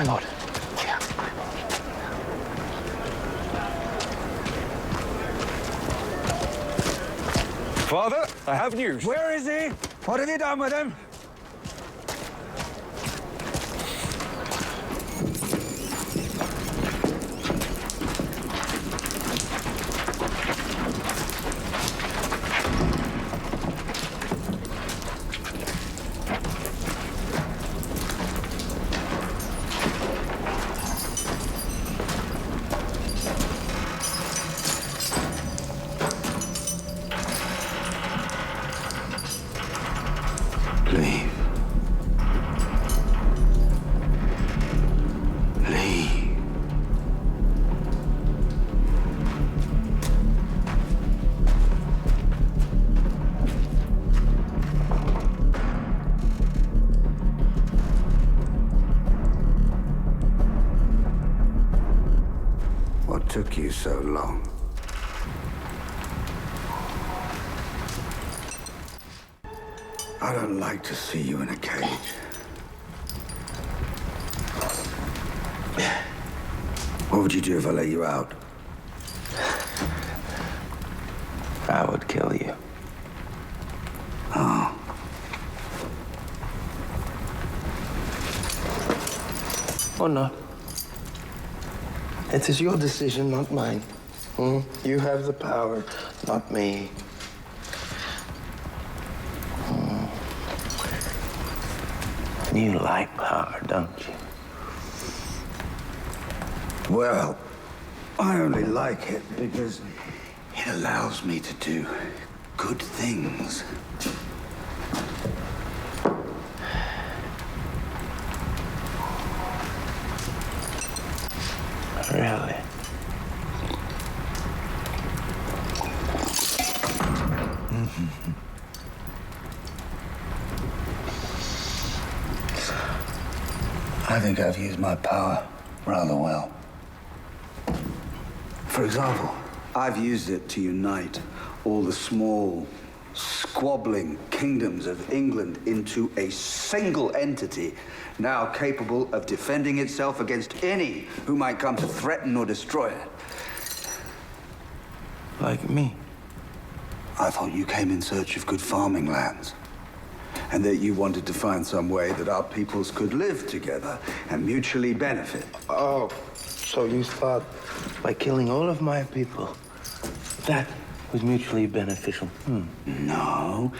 My lord. Father, I have news. Where is he? What have you done with him? What took you so long? I don't like to see you in a cage. What would you do if I let you out? I would kill you. Oh. Or not. It is your decision, not mine. You have the power, not me. You like power, don't you? Well, I only like it because it allows me to do good things. Really? I think I've used my power rather well. For example, I've used it to unite all the small, squabbling kingdoms of England into a single entity, now capable of defending itself against any who might come to threaten or destroy it. Like me? I thought you came in search of good farming lands, and that you wanted to find some way that our peoples could live together and mutually benefit. Oh, so you thought by killing all of my people, that was mutually beneficial? No,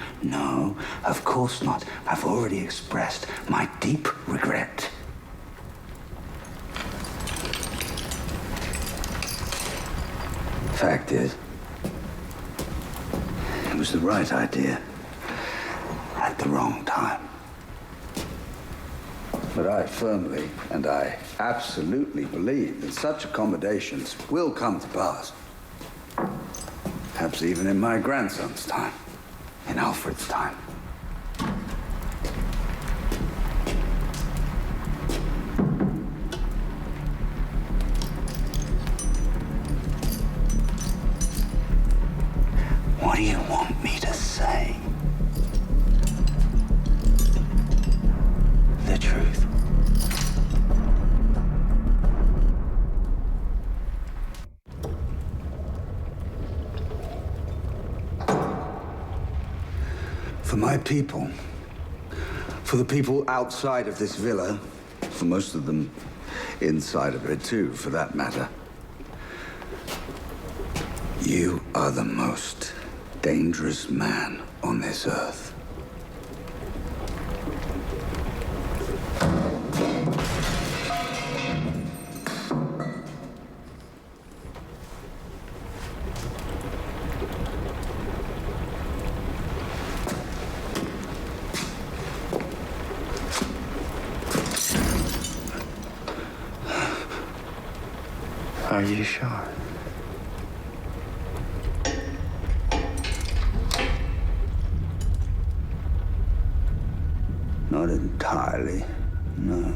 of course not. I've already expressed my deep regret. Fact is, it was the right idea at the wrong time. But I firmly and I absolutely believe that such accommodations will come to pass. Perhaps even in my grandson's time, in Alfred's time. What do you want me to say? The truth. For my people, for the people outside of this villa, for most of them inside of it too, for that matter, you are the most dangerous man on this earth. Are you sure? Not entirely, no.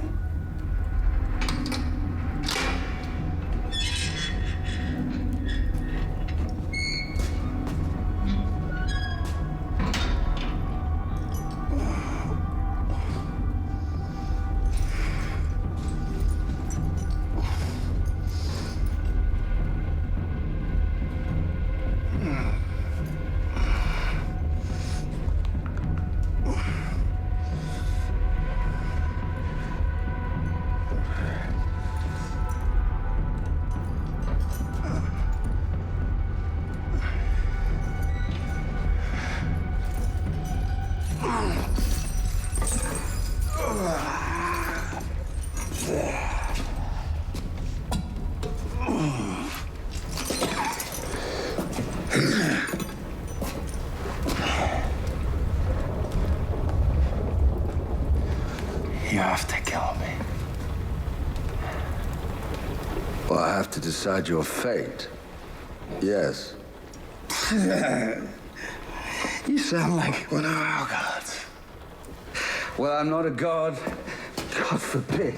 You have to kill me. Well, I have to decide your fate. Yes. You sound like one of our gods. Well, I'm not a god. God forbid.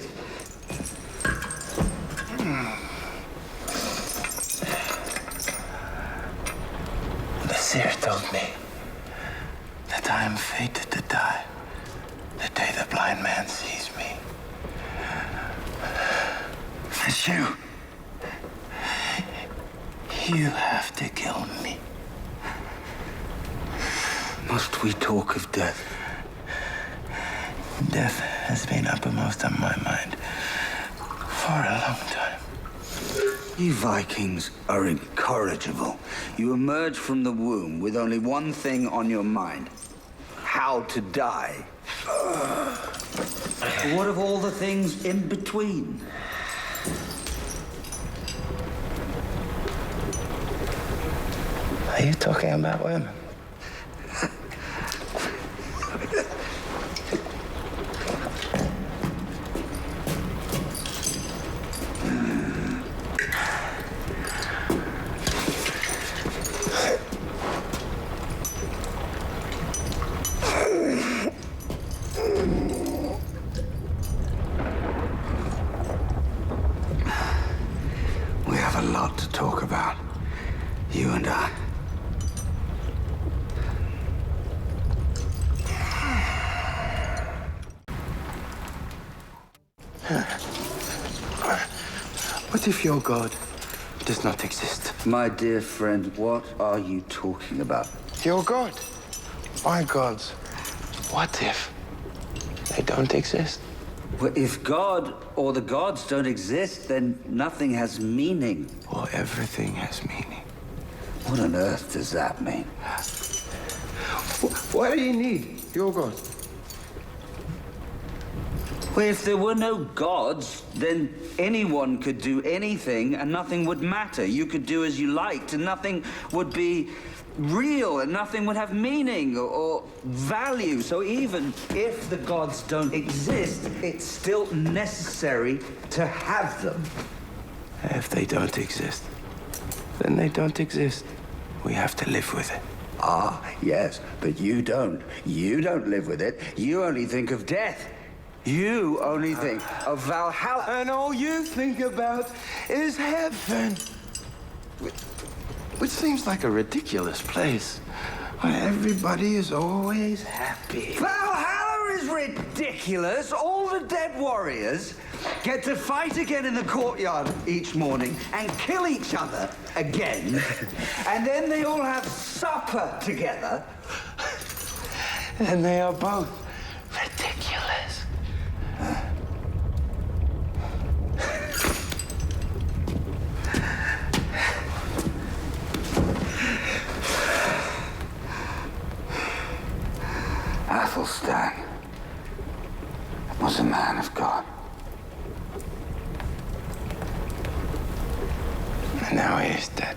The seer told me that I am fated to die the day the blind man sees me. But you have to kill me. Must we talk of death? Death has been uppermost on my mind for a long time. You Vikings are incorrigible. You emerge from the womb with only one thing on your mind: how to die. What of all the things in between? Are you talking about women? We have a lot to talk about, you and I. What if your god does not exist? My dear friend, what are you talking about? Your god? My gods. What if they don't exist? Well, if God or the gods don't exist, then nothing has meaning. Or everything has meaning. What on earth does that mean? What do you need? Your god. Well, if there were no gods, then anyone could do anything and nothing would matter. You could do as you liked and nothing would be real and nothing would have meaning or value. So even if the gods don't exist, it's still necessary to have them. If they don't exist, then they don't exist. We have to live with it. Ah, yes, but you don't. You don't live with it. You only think of death. You only think of Valhalla. And all you think about is heaven. Which seems like a ridiculous place where everybody is always happy. Valhalla is ridiculous. All the dead warriors get to fight again in the courtyard each morning and kill each other again. And then they all have supper together. And they are both ridiculous. Athelstan was a man of God. And now he is dead.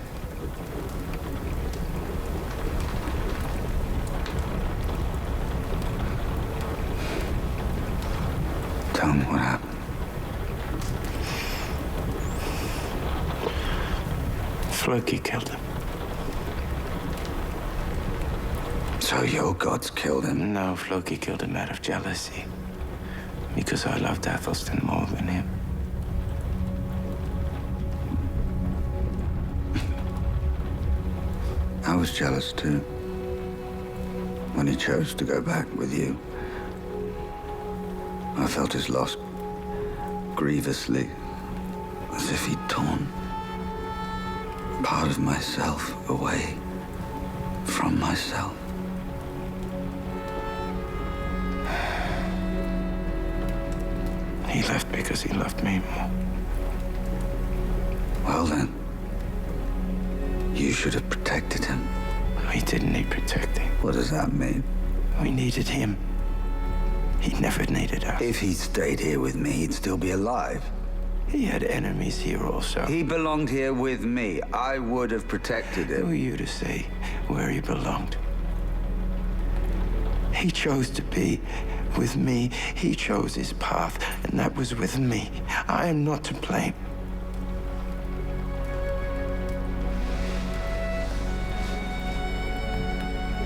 Tell me what happened. Floki killed him. So your gods killed him? No, Floki killed him out of jealousy. Because I loved Athelstan more than him. I was jealous too. When he chose to go back with you, I felt his loss grievously, as if he'd torn part of myself away from myself. He left because he loved me more. Well then, you should have protected him. We didn't need protecting. What does that mean? We needed him. He never needed us. If he'd stayed here with me, he'd still be alive. He had enemies here also. He belonged here with me. I would have protected Who him. are you to say where he belonged? He chose to be with me. He chose his path, and that was with me. I am not to blame.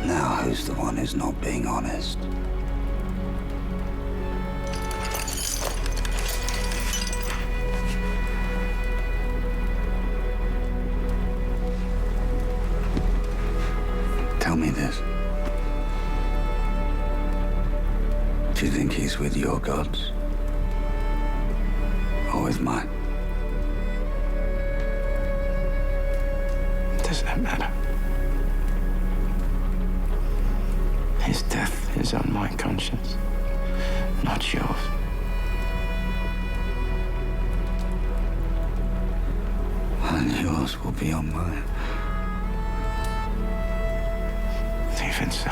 Now who's the one who's not being honest? Tell me this. Do you think he's with your gods? Or with mine? Does that matter? His death is on my conscience, not yours. And yours will be on mine. Even so.